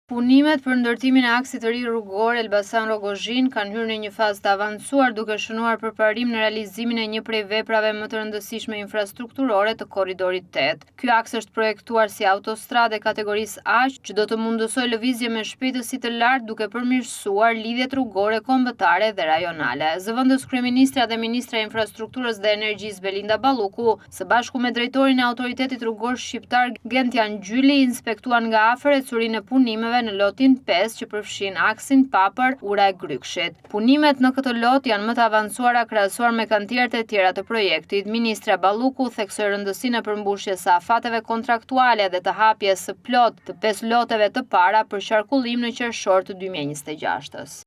Punimet për ndërtimin e aksit të ri rrugor Elbasan-Rogozhin kanë hyrë në një fazë të avancuar duke shënuar përparim në realizimin e një prej veprave më të rëndësishme infrastrukturore të korridorit 8. Ky aks është projektuar si autostradë kategorisë A, që do të mundësojë lëvizje me shpejtësi të lartë duke përmirësuar lidhjet rrugore kombëtare dhe rajonale. Zëvendës kryeministra dhe ministra e infrastrukturës dhe energjisë Belinda Balluku, së bashku me drejtorin e autoritetit rrugor shqiptar Gentian Gjyli, inspektuan nga afër ecurinë e punimeve në lotin 5 që përfshin aksin Papër-Ura-Grykshit. Punimet në këtë lot janë më të avancuara krahasuar me kantierët e tjera të projektit. Ministra Balluku theksoi rëndësinë e përmbushjes së afateve kontraktuale dhe të hapjes së plot të 5 loteve të para për qarkullim në qershor të 2026-s.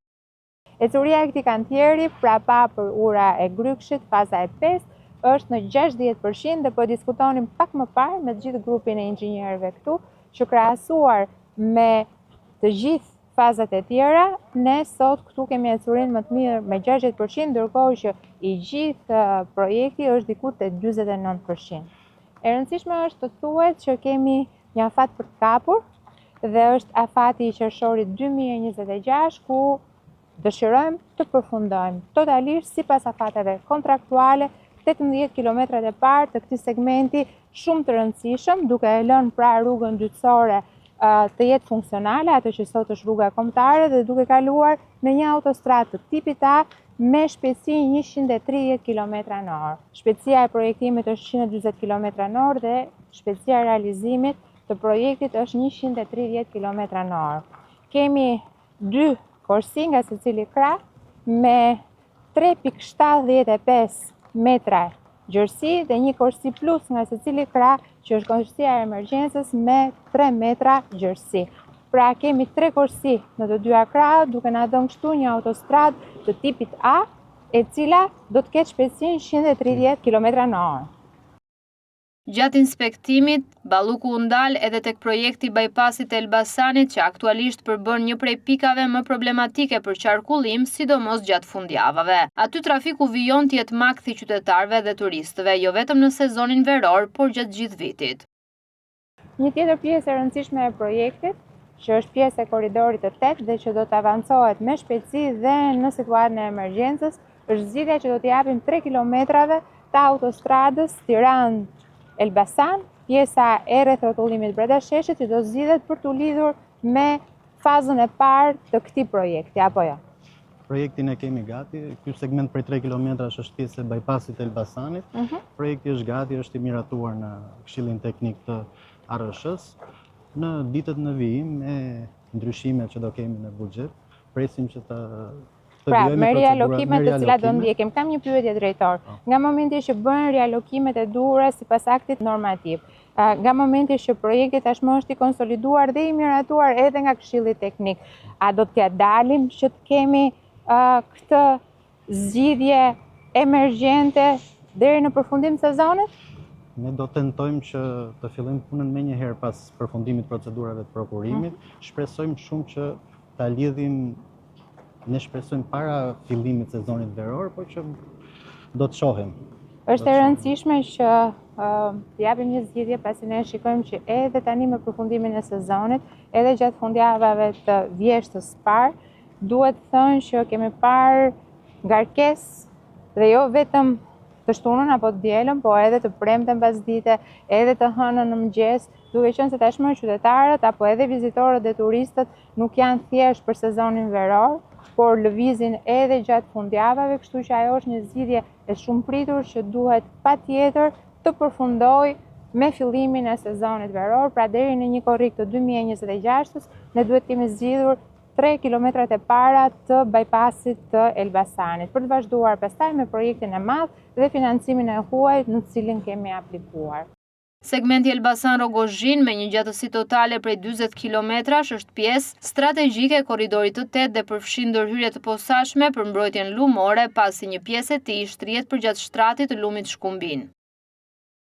Ecuria e këtij kantieri, pra Papër-Ura-Grykshit, faza e 5, është në 60% dhe po diskutonim pak më parë me gjithë grupin e inxhinierëve këtu, që krahasuar me të gjithë fazat e tjera, ne sot këtu kemi ecurinë më të mirë me 60%, ndërkohë që i gjithë projekti është diku te 49%. E rëndësishme është të thuhet që kemi një afat për të kapur dhe është afati i qershorit 2026, ku dëshirojmë të përfundojmë totalisht sipas afateve kontraktuale 18 kilometrat e parë të këtij segmenti shumë të rëndësishëm, duke e lënë pra rrugën dytësore të jetë funksionale, ato që sot është rruga kombëtare, dhe duke kaluar në një autostradë të tipit A me shpejtësi 130 km/h. Shpejtësia e projektimit është 140 km/h dhe shpejtësia e realizimit të projektit është 130 km/h. Kemi 2 korsi nga secili krah me 3,75 metra gjërsi dhe një korsi plus nga secili krah që është korsia e emergjencës me 3 metra gjërsi. Pra kemi 3 korsi në të dyja krahët, duke na dhënë kështu një autostradë të tipit A, e cila do të ketë shpejtësinë 130 km/h. Gjatë inspektimit, Balluku u ndal edhe tek projekti bypassit të Elbasanit, që aktualisht përbën një prej pikave më problematike për qarkullim, sidomos gjatë fundjavave. Aty trafiku vijon të jetë makthi qytetarëve dhe turistëve, jo vetëm në sezonin veror, por gjatë gjithë vitit. Një tjetër pjesë e rëndësishme e projektit, që është pjesë e korridorit të 8 dhe që do të avancohet me shpejtësi dhe në situatën e emergjencës, është zgjidhja që do t'i japim 3 kilometrave të autostradës Tiranë-Elbasan, pjesa e rrethotullimit brenda sheshit, që do zgjidhet për t'u lidhur me fazën e parë të këtij projekti, apo jo? Projektin e kemi gati. Ky segment prej 3 kilometrash është pjesë e bypassit të Elbasanit. Projekti është gati, është i miratuar në Këshillin Teknik të ARSH-s. Në ditët në vijim, me ndryshimet që do kemi në buxhet, presim që të pra, me rialokimet të cilat do ndjekim. Kam një pyetje drejtor. Nga momenti që bëhen rialokimet e duhura sipas aktit normativ, nga momenti që projekti tashmë është i konsoliduar dhe i miratuar edhe nga Këshilli Teknik, a do t'ja dalim që të kemi këtë zgjidhje emergjente deri në përfundim të sezonit? Ne do tentojmë që të fillojmë punën menjëherë pas përfundimit procedurave të prokurimit. Shpresojmë shumë që ta lidhim, ne shpresojmë para fillimit të sezonit veror, por që do të shohim. Është e rëndësishme që të japim një zgjidhje, pasi ne shikojmë që edhe tani me përfundimin e sezonit, edhe gjatë fundjavave të vjeshtës parë, duhet të thënë që kemi parë ngarkesë dhe jo vetëm të shtunën apo të dielën, po edhe të premten pasdite, edhe të hënën në mëngjes, duke qenë se tashmë qytetarët apo edhe vizitorët dhe turistët nuk janë thjesht për sezonin veror, por lëvizin edhe gjatë fundjavave, kështu që ajo është një zgjidhje e shumë pritur që duhet patjetër të përfundojë me fillimin e sezonit veror, pra deri në një korrik të 2026-s, ne duhet kemi zgjidhur 3 kilometrat e para të bypassit të Elbasanit, për të vazhduar pastaj me projektin e madh dhe financimin e huaj në të cilin kemi aplikuar. Segmenti Elbasan-Rogozhin me një gjatësi totale prej 40 kilometrash është pjesë strategjike e korridorit të 8 dhe përfshin ndërhyrje të posaçme për mbrojtjen lumore, pasi një pjesë e tij shtrihet përgjatë shtratit të lumit Shkumbin.